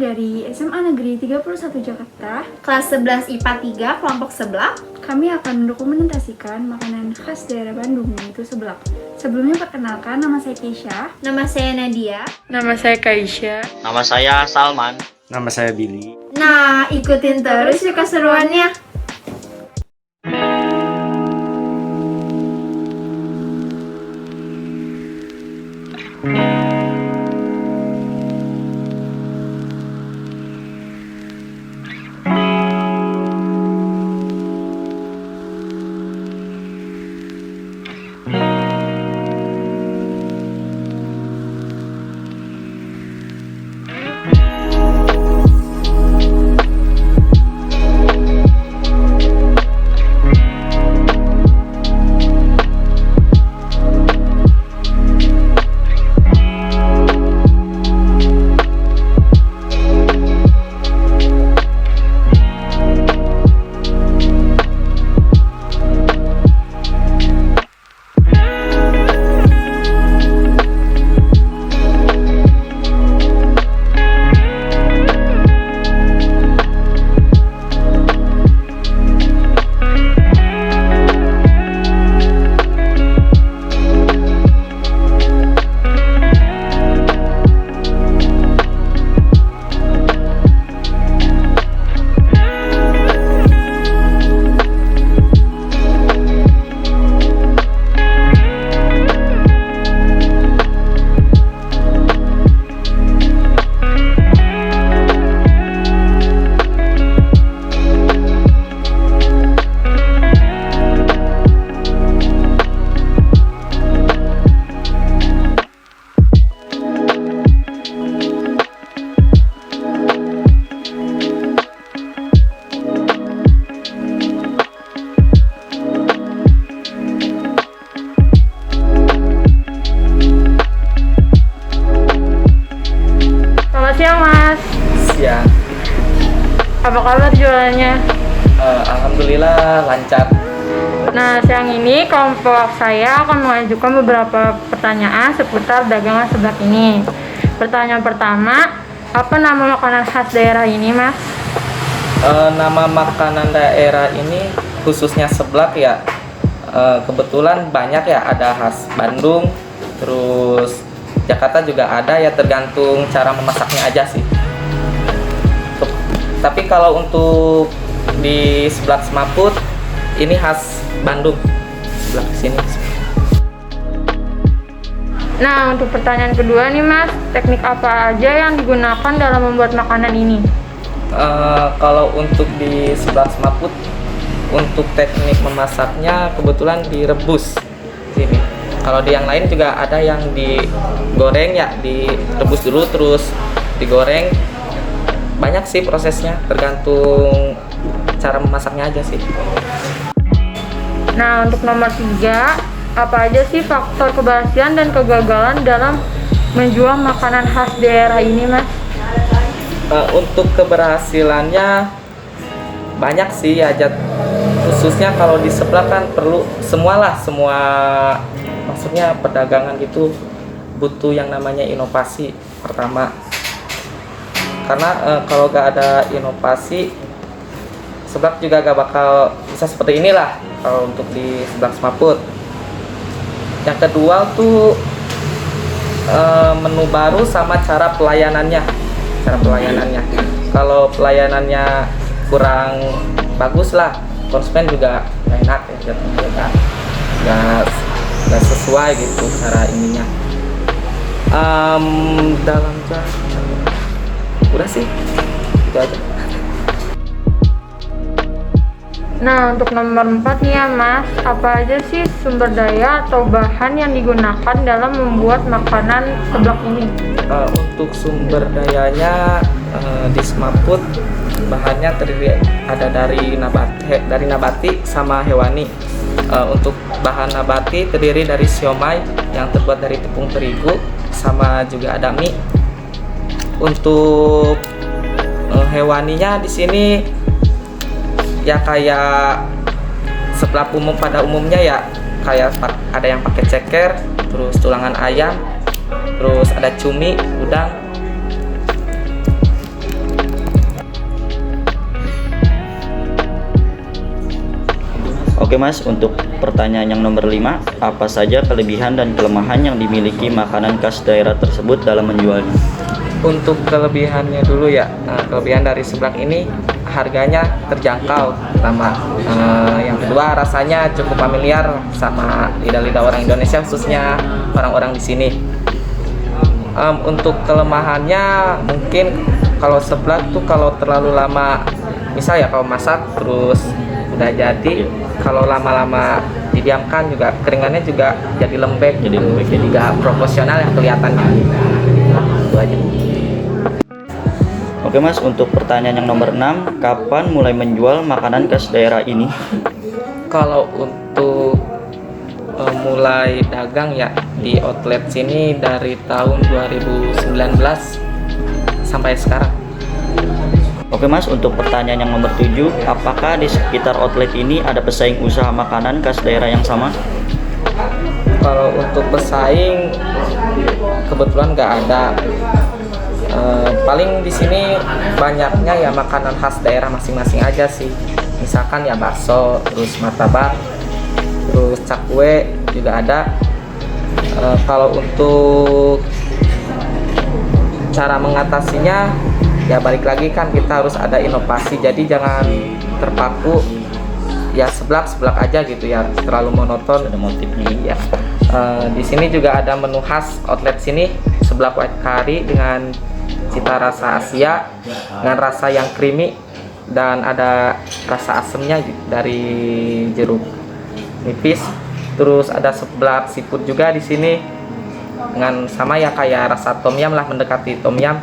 dari SMA Negeri 31 Jakarta. Kelas 11 IPA 3, kelompok sebelah. Kami akan mendokumentasikan makanan khas daerah Bandung, yaitu seblak. Sebelumnya perkenalkan, nama saya Keisha. Nama saya Nadia. Nama saya Kaisya. Nama saya Salman. Nama saya Billy. Nah, ikutin terus yuk keseruannya. Selamat siang, Mas. Siang. Apa kabar jualannya? Alhamdulillah lancar. Nah, siang ini kelompok saya akan mengajukan beberapa pertanyaan seputar dagangan seblak ini. Pertanyaan pertama, apa nama makanan khas daerah ini, Mas? Nama makanan daerah ini khususnya seblak ya. Kebetulan banyak ya, ada khas Bandung, terus Jakarta juga ada ya, tergantung cara memasaknya aja sih. Tapi kalau untuk di seblak semaput ini khas Bandung, seblak sini. Nah, untuk pertanyaan kedua nih, Mas, teknik apa aja yang digunakan dalam membuat makanan ini? Kalau untuk di seblak semaput, untuk teknik memasaknya kebetulan direbus sini. Kalau di yang lain juga ada yang digoreng ya, direbus dulu terus digoreng. Banyak sih prosesnya, tergantung cara memasaknya aja sih. Nah, untuk nomor 3, apa aja sih faktor keberhasilan dan kegagalan dalam menjual makanan khas daerah ini, Mas? Untuk keberhasilannya banyak sih ya, khususnya kalau di seblak kan perlu semua maksudnya perdagangan itu butuh yang namanya inovasi pertama, karena kalau gak ada inovasi seblak juga gak bakal bisa seperti inilah kalau untuk di seblak semaput. Yang kedua tuh menu baru sama cara pelayanannya. Kalau pelayanannya kurang bagus lah, konsumen juga gak enak ya, jatuhnya kan gak sesuai gitu cara ininya. Dalam udah sih itu aja. Nah, untuk nomor 4 nih ya, Mas, apa aja sih sumber daya atau bahan yang digunakan dalam membuat makanan seblak ini? Untuk sumber dayanya di semaput bahannya terdiri ada dari nabati sama hewani. Untuk bahan nabati terdiri dari siomay yang terbuat dari tepung terigu, sama juga ada mie. Untuk hewaninya di sini ya kayak seblak umum pada umumnya ya, kayak ada yang pakai ceker, terus tulangan ayam, terus ada cumi, udang. Oke Mas, untuk pertanyaan yang nomor 5, apa saja kelebihan dan kelemahan yang dimiliki makanan khas daerah tersebut dalam menjualnya? Untuk kelebihannya dulu ya, kelebihan dari seblak ini harganya terjangkau pertama. Yang kedua, rasanya cukup familiar sama lidah-lidah orang Indonesia, khususnya orang-orang di sini. Untuk kelemahannya mungkin kalau seblak tuh kalau terlalu lama, misal ya kalau masak terus udah jadi, kalau lama-lama didiamkan juga keringannya juga jadi lembek, jadi gak proporsional yang kelihatannya. Itu aja. Oke Mas, untuk pertanyaan yang nomor 6, kapan mulai menjual makanan khas daerah ini? Kalau untuk mulai dagang ya di outlet sini dari tahun 2019 sampai sekarang. Oke Mas, untuk pertanyaan yang nomor 7, apakah di sekitar outlet ini ada pesaing usaha makanan khas daerah yang sama? Kalau untuk pesaing kebetulan nggak ada. Paling di sini banyaknya ya makanan khas daerah masing-masing aja sih. Misalkan ya bakso, terus martabak, terus cakwe juga ada. Kalau untuk cara mengatasinya ya balik lagi kan kita harus ada inovasi. Jadi jangan terpaku ya seblak aja gitu ya, terlalu monoton. Ada motifnya. Ya. Di sini juga ada menu khas outlet sini, seblak white curry dengan cita rasa Asia dengan rasa yang creamy dan ada rasa asemnya dari jeruk nipis. Terus ada seblak seafood juga di sini dengan sama ya kayak rasa tom yum lah, mendekati tom yum.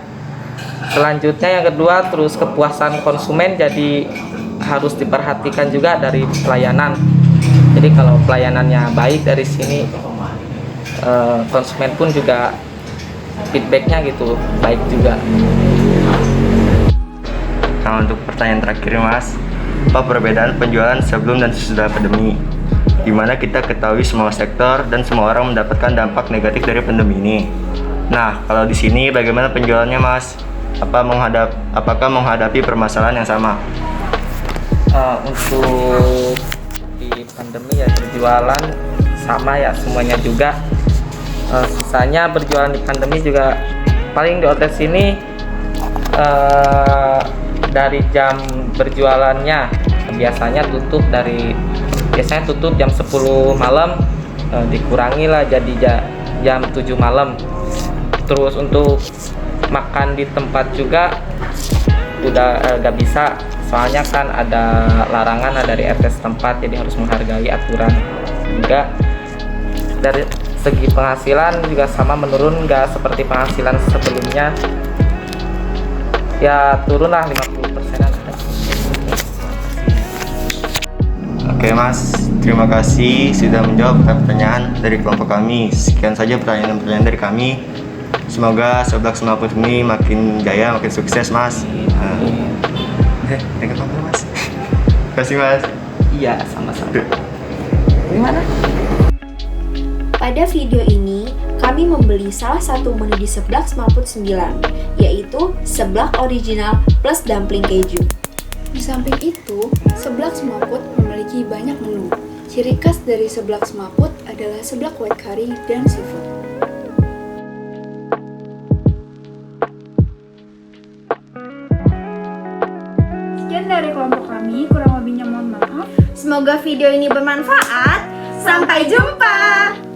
Selanjutnya yang kedua, terus kepuasan konsumen jadi harus diperhatikan juga dari pelayanan. Jadi kalau pelayanannya baik dari sini, konsumen pun juga feedbacknya gitu baik juga. Nah, untuk pertanyaan terakhir Mas, apa perbedaan penjualan sebelum dan sesudah pandemi? Di mana kita ketahui semua sektor dan semua orang mendapatkan dampak negatif dari pandemi ini. Nah, kalau di sini bagaimana penjualannya Mas? Apakah menghadapi permasalahan yang sama? Untuk di pandemi ya berjualan sama ya semuanya juga. Sisanya berjualan di pandemi juga paling di outlet sini dari jam berjualannya biasanya tutup jam 10 malam, dikurangi lah jadi jam 7 malam. Terus untuk makan di tempat juga udah gak bisa, soalnya kan ada larangan dari RT setempat, jadi harus menghargai aturan juga. Dari segi penghasilan juga sama menurun, nggak seperti penghasilan sebelumnya, ya turun lah 50%-an. Oke Mas, terima kasih sudah menjawab pertanyaan dari kelompok kami. Sekian saja pertanyaan-pertanyaan dari kami. Semoga seblak semaput ini makin jaya, makin sukses Mas. Terima kasih Mas. Iya, sama-sama. Gimana? Pada video ini, kami membeli salah satu menu di Seblak Semaput 9, yaitu seblak original plus dumpling keju. Di samping itu, seblak Semaput memiliki banyak menu. Ciri khas dari seblak Semaput adalah seblak white curry dan seafood. Sekian dari kelompok kami, kurang lebihnya mohon maaf. Semoga video ini bermanfaat. Sampai jumpa!